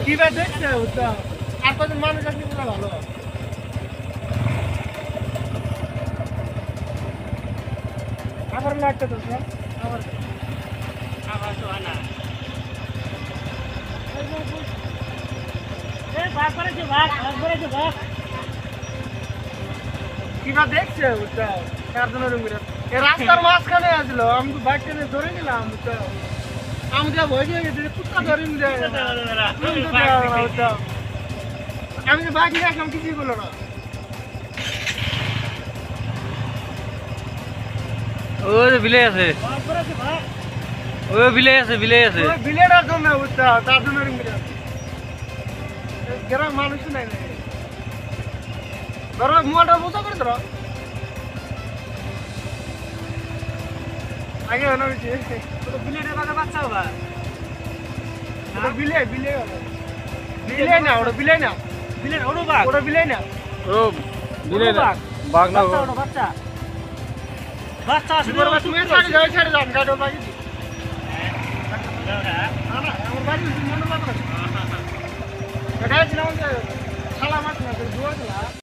কিবা দেখছে বুঝছো আর কজন মানুষ আসলে পুরো ভালো আবার লাগতে তো স্যার আবার আবার তো আনা এই ভাগ করেছে ভাগ করেছে ভাগ কিবা দেখছে বুঝছো কার জন্য রুমিরা এই রাস্তার মাঝখানে আসছিল আমি তো বাইকটা নিয়ে ধরে নিলাম বুঝছো আমি যা ভয় পেয়ে গেছি কুত্তা ধরে নিয়ে আমি তো বাইক নিয়ে আসলাম কিছুই বললো না ওই বিলে আছে ভাগ করেছে ভাগ ওই বিলে আছে ওই বিলেটার জন্য বুঝছো তার জন্য রুমিরা গ্রাম মানুষ নাই না ধরো মুয়াটা বোঝা করে ধরো আগে হলো তো বিলেটের বাগা বাচ্চা হবে ওটা বিলে বিলে বিলে না ওটা বিলে না বিলেট ওড়ো ভাগ ওটা বিলে না ও বিলে না বাঘ না বাচ্চা ওড়ো বাচ্চা বাচ্চা আসলে তুমি ছেড়ে যান গাড়ি বাকি আমার বাড়ি মনে লাগলো এটা ছিল শালা মাছ না দুয়া ছিল